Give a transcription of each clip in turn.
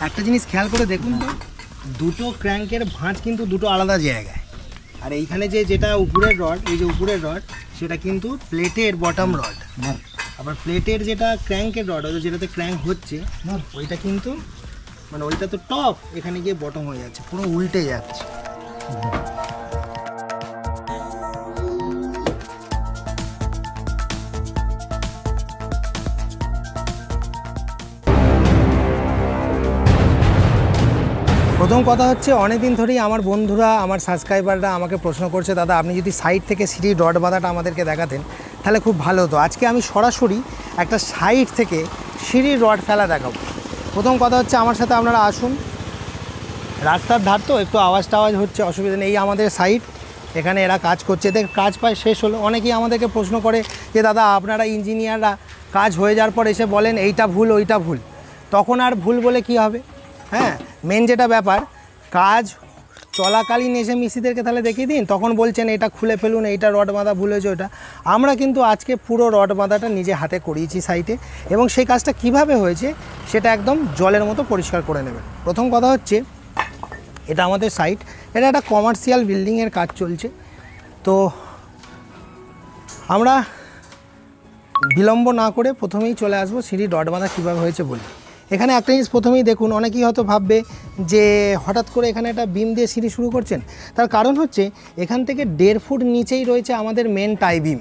একটা জিনিস খেয়াল করে দেখুন তো, দুটো ক্র্যাঙ্কের ভাঁজ কিন্তু দুটো আলাদা জায়গায়। আর এইখানে যেটা উপরের রড, এই যে উপরের রড, সেটা কিন্তু প্লেটের বটম রড। আবার প্লেটের যেটা ক্র্যাঙ্কের রড, যেটাতে ক্র্যাঙ্ক হচ্ছে, ওইটা কিন্তু মানে ওইটা তো টপ, এখানে গিয়ে বটম হয়ে যাচ্ছে, পুরো উল্টে যাচ্ছে। প্রথম কথা হচ্ছে, অনেকদিন ধরেই আমার বন্ধুরা, আমার সাবস্ক্রাইবাররা আমাকে প্রশ্ন করছে, দাদা আপনি যদি সাইড থেকে সিঁড়ির রড বাঁধাটা আমাদেরকে দেখাতেন তাহলে খুব ভালো হতো। আজকে আমি সরাসরি একটা সাইড থেকে সিঁড়ির রড ফেলা দেখাবো। প্রথম কথা হচ্ছে, আমার সাথে আপনারা আসুন। রাস্তার ধার তো একটু আওয়াজ টাওয়াজ হচ্ছে, অসুবিধা নেই। এই আমাদের সাইড, এখানে এরা কাজ করছে, এদের কাজ প্রায় শেষ হলো। অনেকেই আমাদেরকে প্রশ্ন করে যে দাদা আপনারা ইঞ্জিনিয়াররা কাজ হয়ে যাওয়ার পর এসে বলেন এইটা ভুল ওইটা ভুল। তখন আর ভুল বলে কি হবে? হ্যাঁ, মেন যেটা ব্যাপার, কাজ চলাকালীন এসে মিস্ত্রিদেরকে তাহলে দেখিয়ে দিন, তখন বলছেন এটা খুলে ফেলুন, এইটা রড বাঁধা ভুল হয়েছে ওটা। আমরা কিন্তু আজকে পুরো রড বাঁধাটা নিজে হাতে করিয়েছি সাইটে, এবং সেই কাজটা কিভাবে হয়েছে সেটা একদম জলের মতো পরিষ্কার করে নেবেন। প্রথম কথা হচ্ছে, এটা আমাদের সাইট, এটা একটা কমার্শিয়াল বিল্ডিংয়ের কাজ চলছে। তো আমরা বিলম্ব না করে প্রথমেই চলে আসবো সিঁড়ির রড বাঁধা কীভাবে হয়েছে বলি। এখানে একটা জিনিস প্রথমেই দেখুন, অনেকেই হয়তো ভাববে যে হঠাৎ করে এখানে একটা বিম দিয়ে সিঁড়ি শুরু করছেন। তার কারণ হচ্ছে, এখান থেকে 1.5 ফুট নিচেই রয়েছে আমাদের মেন টাই বিম,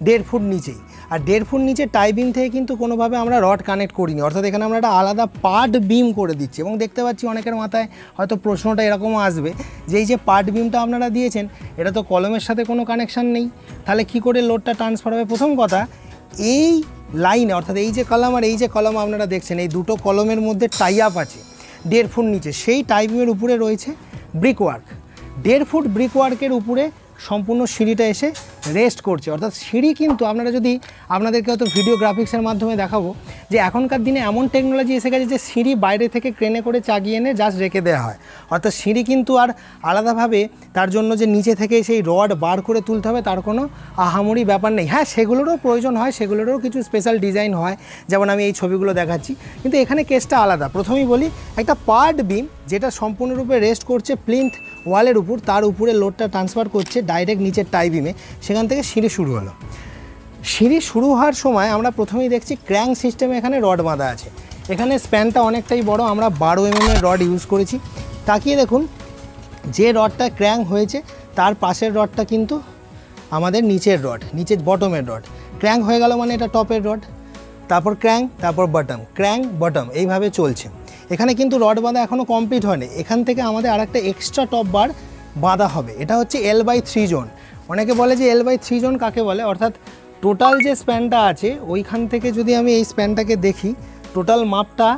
1.5 ফুট নিচেই। আর 1.5 ফুট নিচে টাই বিম থেকে কিন্তু কোনোভাবে আমরা রড কানেক্ট করিনি, অর্থাৎ এখানে আমরা একটা আলাদা পার্ট বিম করে দিচ্ছি। এবং দেখতে পাচ্ছি অনেকের মাথায় হয়তো প্রশ্নটা এরকমও আসবে যে এই যে পার্ট বিমটা আপনারা দিয়েছেন, এটা তো কলমের সাথে কোনো কানেকশান নেই, তাহলে কি করে লোডটা ট্রান্সফার হবে? প্রথম কথা, এই লাইনে, অর্থাৎ এই যে কলম আর এই যে কলম আপনারা দেখছেন, এই দুটো কলমের মধ্যে টাই আপ আছে 1.5 ফুট নিচে। সেই টাই বিমের উপরে রয়েছে ব্রিক ওয়ার্ক। 1.5 ফুট ব্রিক ওয়ার্কের উপরে সম্পূর্ণ সিঁড়িটা এসে রেস্ট করছে। অর্থাৎ সিঁড়ি কিন্তু আপনারা যদি, আপনাদেরকে হয়তো ভিডিও গ্রাফিক্সের মাধ্যমে দেখাবো যে এখনকার দিনে এমন টেকনোলজি এসে গেছে যে সিঁড়ি বাইরে থেকে ক্রেনে করে চাগিয়ে এনে জাস্ট রেখে দেওয়া হয়। অর্থাৎ সিঁড়ি কিন্তু আর আলাদাভাবে তার জন্য যে নিচে থেকে সেই রড বার করে তুলতে হবে তার কোনো আহামরি ব্যাপার নেই। হ্যাঁ, সেগুলোরও প্রয়োজন হয়, সেগুলোরও কিছু স্পেশাল ডিজাইন হয়, যেমন আমি এই ছবিগুলো দেখাচ্ছি, কিন্তু এখানে কেসটা আলাদা। প্রথমেই বলি, একটা পার্ট বিম যেটা সম্পূর্ণরূপে রেস্ট করছে প্লিন্থ ওয়ালের উপর, তার উপরে লোডটা ট্রান্সফার করছে ডাইরেক্ট নিচের টাই বিমে, সেখান থেকে সিঁড়ি শুরু হলো। সিঁড়ি শুরু হওয়ার সময় আমরা প্রথমেই দেখছি ক্র্যাঙ্ক সিস্টেমে এখানে রড বাঁধা আছে। এখানে স্প্যানটা অনেকটাই বড়, আমরা 12 mm এর রড ইউজ করেছি। তাকিয়ে দেখুন, যে রডটা ক্র্যাঙ্ক হয়েছে তার পাশের রডটা কিন্তু আমাদের নিচের রড, নিচের বটমের রড। ক্র্যাঙ্ক হয়ে গেল মানে এটা টপের রড, তারপর ক্র্যাঙ্ক, তারপর বটম, ক্র্যাঙ্ক বটম, এইভাবে চলছে। এখানে কিন্তু রড বাঁধা এখনও কমপ্লিট হয়নি। এখান থেকে আমাদের আরেকটা এক্সট্রা টপ বার বাঁধা হবে, এটা হচ্ছে L/3 জোন। অনেকে বলে যে L/3 জোন কাকে বলে, অর্থাৎ টোটাল যে স্প্যানটা আছে ওইখান থেকে যদি আমি এই স্প্যানটাকে দেখি, টোটাল মাপটা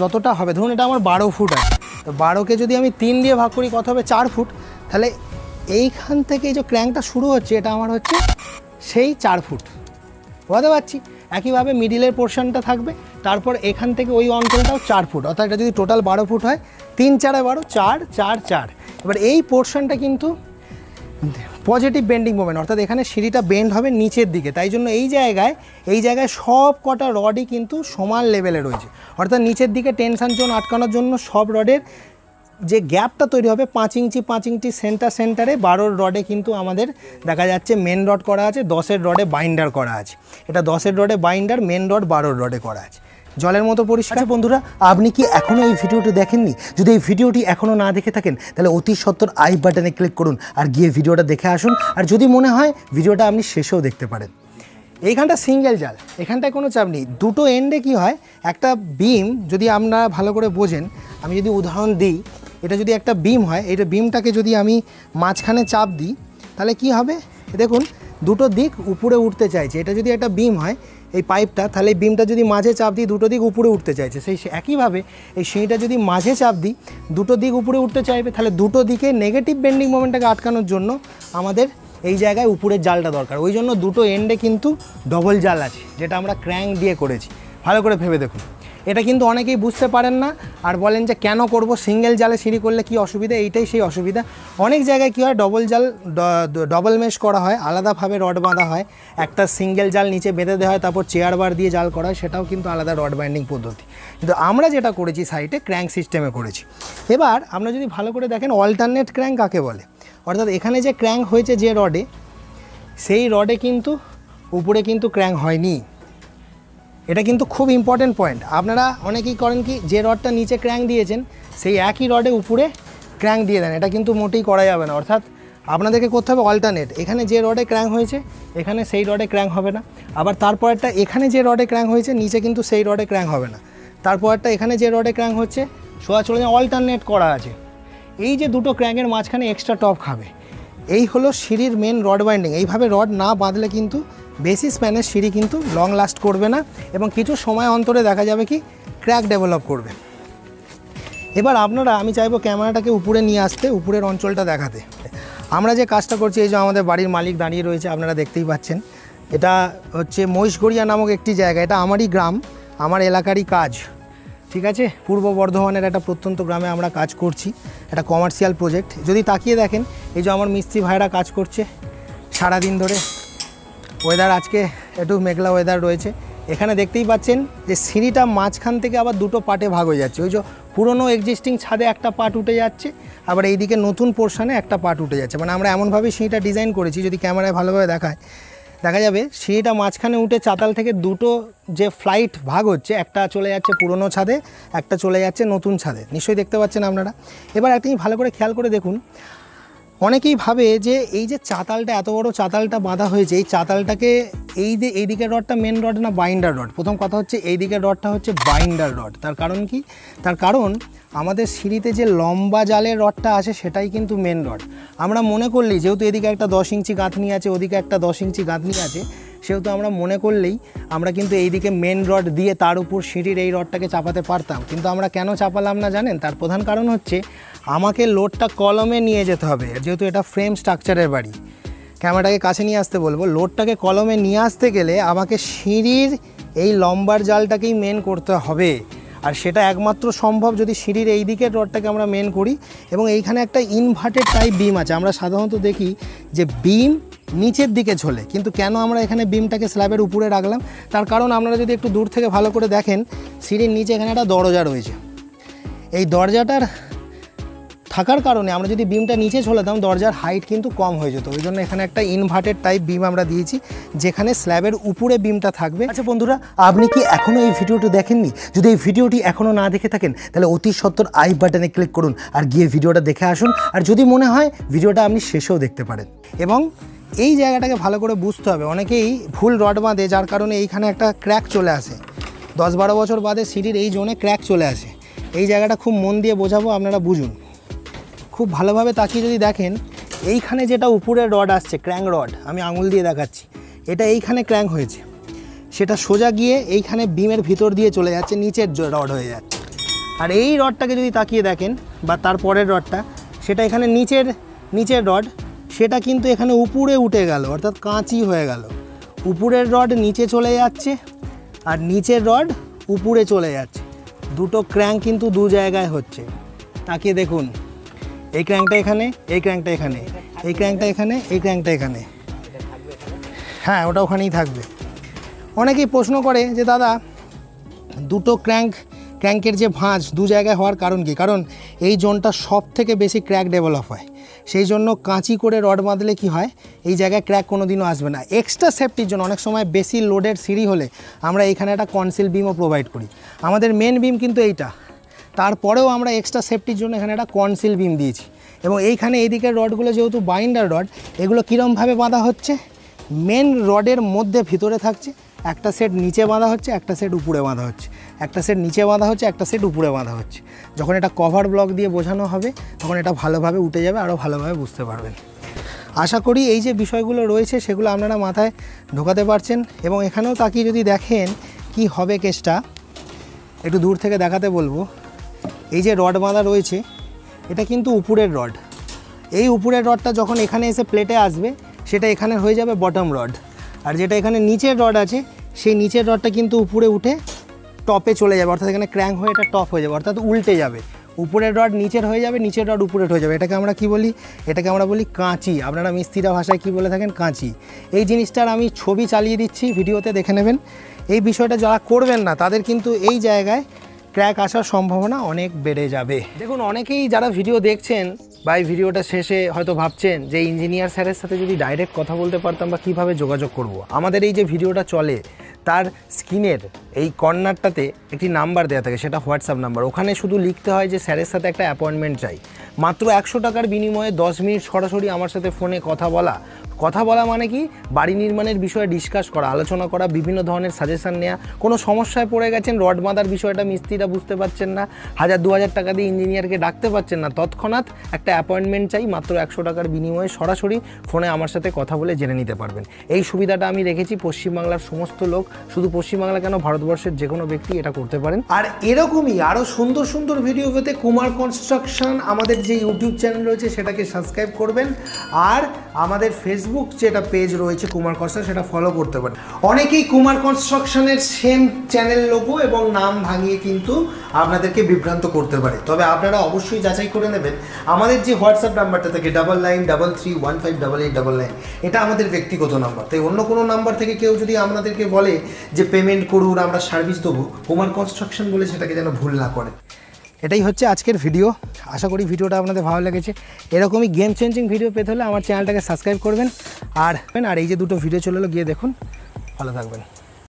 যতটা হবে, ধরুন এটা আমার 12 ফুট আছে, তো 12কে যদি আমি 3 দিয়ে ভাগ করি কত হবে? 4 ফুট। তাহলে এইখান থেকে এই যে ক্র্যাঙ্কটা শুরু হচ্ছে, এটা আমার হচ্ছে সেই 4 ফুট, বুঝতে পারছি। একইভাবে মিডিলের পোর্শনটা থাকবে, তারপর এখান থেকে ওই অঞ্চলটাও 4 ফুট, অর্থাৎ এটা যদি টোটাল 12 ফুট হয়, 3 4 12, 4 4 4। এবার এই পোর্শনটা কিন্তু পজিটিভ বেন্ডিং মোমেন্ট, অর্থাৎ এখানে সিঁড়িটা বেন্ড হবে নিচের দিকে, তাই জন্য এই জায়গায় সব কটা রডই কিন্তু সমান লেভেলে রয়েছে। অর্থাৎ নিচের দিকে টেনশন জোন আটকানোর জন্য সব রডের যে গ্যাপটা তৈরি হবে 5 ইঞ্চি সেন্টারে 12 রডে কিন্তু আমাদের দেখা যাচ্ছে মেন রড করা আছে, 10-এর রডে বাইন্ডার করা আছে। এটা 10-এর রডে বাইন্ডার, মেন রড 12 রডে করা আছে, জলের মতো পরিষ্কার। বন্ধুরা, আপনি কি এখনও এই ভিডিওটি দেখেননি? যদি এই ভিডিওটি এখনও না দেখে থাকেন তাহলে অতি সত্বর আই বাটনে ক্লিক করুন আর গিয়ে ভিডিওটা দেখে আসুন। আর যদি মনে হয় ভিডিওটা আপনি শেষেও দেখতে পারেন। এইখানটা সিঙ্গেল জাল, এখানটায় কোনো চাপ নেই। দুটো এন্ডে কি হয়, একটা বিম যদি আপনারা ভালো করে বোঝেন, আমি যদি উদাহরণ দিই, এটা যদি একটা বিম হয়, এটা বিমটাকে যদি আমি মাঝখানে চাপ দিই তাহলে কি হবে? দেখুন, দুটো দিক উপরে উঠতে চাইছে। এটা যদি একটা বিম হয়, এই পাইপটা, তাহলে এই বিমটা যদি মাঝে চাপ দিই দুটো দিক উপরে উঠতে চাইছে। সেই একইভাবে এই সিঁড়িটা যদি মাঝে চাপ দিই দুটো দিক উপরে উঠতে চাইবে, তাহলে দুটো দিকে নেগেটিভ বেন্ডিং মোমেন্টটাকে আটকানোর জন্য আমাদের এই জায়গায় উপরের জালটা দরকার। ওই জন্য দুটো এন্ডে কিন্তু ডবল জাল আছে, যেটা আমরা ক্র্যাঙ্ক দিয়ে করেছি। ভালো করে ভেবে দেখুন, এটা কিন্তু অনেকেই বুঝতে পারেন না আর বলেন যে কেন করব, সিঙ্গেল জালে সিঁড়ি করলে কি অসুবিধা। এইটাই সেই অসুবিধা। অনেক জায়গায় কী হয়, ডবল মেশ করা হয়, আলাদাভাবে রড বাঁধা হয়, একটা সিঙ্গেল জাল নিচে বেঁধে দেওয়া হয়, তারপর চেয়ার বার দিয়ে জাল করা হয়, সেটাও কিন্তু আলাদা রড বাইন্ডিং পদ্ধতি। কিন্তু আমরা যেটা করেছি সাইটে ক্র্যাঙ্ক সিস্টেমে করেছি। এবার আপনারা যদি ভালো করে দেখেন অল্টারনেট ক্র্যাঙ্ক কাকে বলে, অর্থাৎ এখানে যে ক্র্যাঙ্ক হয়েছে যে রডে, সেই রডে কিন্তু উপরে কিন্তু ক্র্যাঙ্ক হয়নি। এটা কিন্তু খুব ইম্পর্টেন্ট পয়েন্ট। আপনারা অনেকেই করেন কি, যে রডটা নিচে ক্র্যাঙ্ক দিয়েছেন সেই একই রডে উপরে ক্র্যাঙ্ক দিয়ে দেন, এটা কিন্তু মোটেই করা যাবে না। অর্থাৎ আপনাদেরকে করতে হবে অল্টারনেট। এখানে যে রডে ক্র্যাঙ্ক হয়েছে এখানে সেই রডে ক্র্যাঙ্ক হবে না, আবার তারপরটা এখানে যে রডে ক্র্যাঙ্ক হয়েছে নিচে কিন্তু সেই রডে ক্র্যাঙ্ক হবে না, তারপরটা এখানে যে রডে ক্র্যাঙ্ক হচ্ছে সোজা চলে যায়, অল্টারনেট করা আছে। এই যে দুটো ক্র্যাঙ্কের মাঝখানে এক্সট্রা টপ খাবে, এই হলো সিঁড়ির মেন রড বাইন্ডিং। এইভাবে রড না বাঁধলে কিন্তু বেসি স্প্যানের সিঁড়ি কিন্তু লং লাস্ট করবে না এবং কিছু সময় অন্তরে দেখা যাবে কি ক্র্যাক ডেভেলপ করবে। এবার আপনারা, আমি চাইবো ক্যামেরাটাকে উপরে নিয়ে আসতে, উপরের অঞ্চলটা দেখাতে। আমরা যে কাজটা করছি, এই যে আমাদের বাড়ির মালিক দাঁড়িয়ে রয়েছে, আপনারা দেখতেই পাচ্ছেন। এটা হচ্ছে মহিষগড়িয়া নামক একটি জায়গা, এটা আমারই গ্রাম, আমার এলাকারই কাজ, ঠিক আছে। পূর্ব বর্ধমানের একটা প্রত্যন্ত গ্রামে আমরা কাজ করছি, একটা কমার্শিয়াল প্রজেক্ট। যদি তাকিয়ে দেখেন, এই যে আমার মিস্ত্রি ভাইরা কাজ করছে সারাদিন ধরে। ওয়েদার আজকে একটু মেঘলা ওয়েদার রয়েছে। এখানে দেখতেই পাচ্ছেন যে সিঁড়িটা মাঝখান থেকে আবার দুটো পার্টে ভাগ হয়ে যাচ্ছে। ওই যে পুরনো এক্সিস্টিং ছাদে একটা পার্ট উঠে যাচ্ছে, আবার এইদিকে নতুন পোর্শনে একটা পার্ট উঠে যাচ্ছে। মানে আমরা এমনভাবে সিঁড়িটা ডিজাইন করেছি, যদি ক্যামেরায় ভালোভাবে দেখায় দেখা যাবে সিঁড়িটা মাঝখানে উঠে চাতাল থেকে দুটো যে ফ্লাইট ভাগ হচ্ছে, একটা চলে যাচ্ছে পুরনো ছাদে, একটা চলে যাচ্ছে নতুন ছাদে। নিশ্চয়ই দেখতে পাচ্ছেন আপনারা। এবার একটা ভালো করে খেয়াল করে দেখুন, অনেকেই ভাবে যে এই যে চাতালটা, এত বড় চাতালটা বাঁধা হয়েছে, এই চাতালটাকে এই দিকের রডটা মেন রড না বাইন্ডার রড। প্রথম কথা হচ্ছে এই দিকের রডটা হচ্ছে বাইন্ডার রড। তার কারণ কি? তার কারণ আমাদের সিঁড়িতে যে লম্বা জালের রডটা আছে সেটাই কিন্তু মেন রড। আমরা মনে করলেই, যেহেতু এদিকে একটা 10 ইঞ্চি গাঁথনি আছে, ওদিকে একটা 10 ইঞ্চি গাঁথনি আছে, সেহেতু আমরা মনে করলেই আমরা কিন্তু এইদিকে মেন রড দিয়ে তার উপর সিঁড়ির এই রডটাকে চাপাতে পারতাম। কিন্তু আমরা কেন চাপালাম না জানেন? তার প্রধান কারণ হচ্ছে আমাকে লোডটা কলমে নিয়ে যেতে হবে, যেহেতু এটা ফ্রেম স্ট্রাকচারের বাড়ি। ক্যামেরাটাকে কাছে নিয়ে আসতে বলবো। লোডটাকে কলমে নিয়ে আসতে গেলে আমাকে সিঁড়ির এই লম্বার জালটাকেই মেন করতে হবে, আর সেটা একমাত্র সম্ভব যদি সিঁড়ির এই দিকের রডটাকে আমরা মেন করি। এবং এইখানে একটা ইনভার্টেড টাইপ বিম আছে। আমরা সাধারণত দেখি যে বিম নিচের দিকে ঝোলে, কিন্তু কেন আমরা এখানে বিমটাকে স্ল্যাবের উপরে রাখলাম? তার কারণ আপনারা যদি একটু দূর থেকে ভালো করে দেখেন, সিঁড়ির নিচে এখানে একটা দরজা রয়েছে। এই দরজাটার থাকার কারণে আমরা যদি বিমটা নিচে ঝোলাতাম, দরজার হাইট কিন্তু কম হয়ে যেত। ওই জন্য এখানে একটা ইনভার্টেড টাইপ বিম আমরা দিয়েছি, যেখানে স্ল্যাবের উপরে বিমটা থাকবে। আচ্ছা বন্ধুরা, আপনি কি এখনও এই ভিডিওটি দেখেননি? যদি এই ভিডিওটি এখনও না দেখে থাকেন, তাহলে অতি সত্বর আই বাটনে ক্লিক করুন আর গিয়ে ভিডিওটা দেখে আসুন। আর যদি মনে হয় ভিডিওটা আপনি শেষেও দেখতে পারেন। এবং এই জায়গাটাকে ভালো করে বুঝতে হবে। অনেকেই ভুল রড বাঁধে, যার কারণে এইখানে একটা ক্র্যাক চলে আসে। 10-12 বছর বাদে সিঁড়ির এই জোনে ক্র্যাক চলে আসে। এই জায়গাটা খুব মন দিয়ে বোঝাবো, আপনারা বুঝুন। খুব ভালোভাবে তাকিয়ে যদি দেখেন, এইখানে যেটা উপরের রড আসছে, ক্র্যাঙ্ক রড, আমি আঙুল দিয়ে দেখাচ্ছি, এটা এইখানে ক্র্যাঙ্ক হয়েছে, সেটা সোজা গিয়ে এইখানে বিমের ভিতর দিয়ে চলে যাচ্ছে, নিচের রড হয়ে যাচ্ছে। আর এই রডটাকে যদি তাকিয়ে দেখেন, বা তারপরের রডটা, সেটা এখানে নিচের রড, সেটা কিন্তু এখানে উপরে উঠে গেল, অর্থাৎ কাঁচি হয়ে গেল। উপরের রড নিচে চলে যাচ্ছে আর নিচের রড উপরে চলে যাচ্ছে। দুটো ক্র্যাঙ্ক কিন্তু দু জায়গায় হচ্ছে। তাকিয়ে দেখুন, এই ক্র্যাঙ্কটা এখানে, এই ক্র্যাঙ্কটা এখানে, এই ক্র্যাঙ্কটা এখানে, এই ক্র্যাঙ্কটা এখানে। হ্যাঁ, ওটা ওখানেই থাকবে। অনেকেই প্রশ্ন করে যে দাদা, দুটো ক্র্যাঙ্কের যে ভাঁজ দু জায়গায় হওয়ার কারণ কি? কারণ এই জোনটা সব থেকে বেশি ক্র্যাক ডেভেলপ হয়। সেই জন্য কাঁচি করে রড বাঁধলে কি হয়, এই জায়গায় ক্র্যাক কোনো দিনও আসবে না। এক্সট্রা সেফটির জন্য অনেক সময় বেশি লোডের সিঁড়ি হলে আমরা এখানে একটা কনসিল বিমও প্রোভাইড করি। আমাদের মেন বিম কিন্তু এইটা, তারপরেও আমরা এক্সট্রা সেফটির জন্য এখানে একটা কনসিল বিম দিয়েছি। এবং এইখানে এই দিকের রডগুলো যেহেতু বাইন্ডার রড, এগুলো কীরমভাবে বাঁধা হচ্ছে, মেন রডের মধ্যে ভিতরে থাকছে, একটা সেট নিচে বাঁধা হচ্ছে, একটা সেট উপরে বাঁধা হচ্ছে, একটা সেট নিচে বাঁধা হচ্ছে, একটা সেট উপরে বাঁধা হচ্ছে। যখন এটা কভার ব্লক দিয়ে বোঝানো হবে, তখন এটা ভালোভাবে উঠে যাবে, আরও ভালোভাবে বুঝতে পারবেন। আশা করি এই যে বিষয়গুলো রয়েছে সেগুলো আপনারা মাথায় ঢোকাতে পারছেন। এবং এখানেও তাকিয়ে যদি দেখেন কি হবে কেসটা, একটু দূর থেকে দেখাতে বলবো। এই যে রড বাঁধা রয়েছে, এটা কিন্তু উপরের রড। এই উপরের রডটা যখন এখানে এসে প্লেটে আসবে, সেটা এখানে হয়ে যাবে বটম রড। আর যেটা এখানে নিচের রড আছে, সেই নিচের রডটা কিন্তু উপরে উঠে টপে চলে যাবে, অর্থাৎ এখানে ক্র্যাঙ্ক হয়ে এটা টপ হয়ে যাবে, অর্থাৎ উল্টে যাবে, উপরের রড নিচের হয়ে যাবে, নিচের রড উপরের হয়ে যাবে। এটাকে আমরা কি বলি? এটাকে আমরা বলি কাঁচি। আপনারা মিস্ত্রিরা ভাষায় কি বলে থাকেন? কাঁচি। এই জিনিসটার আমি ছবি চালিয়ে দিচ্ছি, ভিডিওতে দেখে নেবেন। এই বিষয়টা যারা করবেন না তাদের কিন্তু এই জায়গায় ক্র্যাক আসার সম্ভাবনা অনেক বেড়ে যাবে। দেখুন, অনেকেই যারা ভিডিও দেখছেন বা এই ভিডিওটা শেষে হয়তো ভাবছেন যে ইঞ্জিনিয়ার স্যারের সাথে যদি ডাইরেক্ট কথা বলতে পারতাম বা কীভাবে যোগাযোগ করব। আমাদের এই যে ভিডিওটা চলে তার স্ক্রিনের এই কর্নারটাতে একটি নাম্বার দেওয়া থাকে, সেটা হোয়াটসঅ্যাপ নাম্বার। ওখানে শুধু লিখতে হয় যে স্যারের সাথে একটা অ্যাপয়েন্টমেন্ট চাই। মাত্র 100 টাকার বিনিময়ে 10 মিনিট সরাসরি আমার সাথে ফোনে কথা বলা মানে কি? বাড়ি নির্মাণের বিষয়ে ডিসকাস করা, আলোচনা করা, বিভিন্ন ধরনের সাজেশন নেওয়া। কোনো সমস্যায় পড়ে গেছেন, রড বাঁধার বিষয়টা মিস্ত্রিরা বুঝতে পারছেন না, 1000-2000 টাকা দিয়ে ইঞ্জিনিয়ারকে ডাকতে পারছেন না, তৎক্ষণাৎ একটা অ্যাপয়েন্টমেন্ট চাই, মাত্র 100 টাকার বিনিময়ে সরাসরি ফোনে আমার সাথে কথা বলে জেনে নিতে পারবেন। এই সুবিধাটা আমি রেখেছি পশ্চিমবাংলার সমস্ত লোক, শুধু পশ্চিমবাংলা কেন, ভারতবর্ষের যে কোনো ব্যক্তি এটা করতে পারেন। আর এরকমই আরও সুন্দর সুন্দর ভিডিও পেতে কুমার কনস্ট্রাকশন আমাদের যে ইউটিউব চ্যানেল রয়েছে সেটাকে সাবস্ক্রাইব করবেন, আর আমাদের ফেসবুক যেটা পেজ রয়েছে কুমার কনস্ট্রাকশন সেটা ফলো করতে পারেন। অনেকেই কুমার কনস্ট্রাকশনের সেম চ্যানেল লোগো এবং নাম ভাঙিয়ে কিন্তু আপনাদেরকে বিভ্রান্ত করতে পারে। তবে আপনারা অবশ্যই যাচাই করে নেবেন। আমাদের যে হোয়াটসঅ্যাপ নাম্বারটা থাকে 9933158899, এটা আমাদের ব্যক্তিগত নাম্বার। তাই অন্য কোনো নাম্বার থেকে কেউ যদি আপনাদেরকে বলে যে পেমেন্ট করুন, আমরা সার্ভিস দেবো, কুমার কনস্ট্রাকশন বলে সেটাকে যেন ভুল না করে। এটাই হচ্ছে আজকের ভিডিও। আশা করি ভিডিওটা আপনাদের ভালো লেগেছে। এরকমই গেম চেঞ্জিং ভিডিও পেতে হলে আমার চ্যানেলটাকে সাবস্ক্রাইব করবেন। আর এই যে দুটো ভিডিও চলে এলো, গিয়ে দেখুন। ভালো থাকবেন।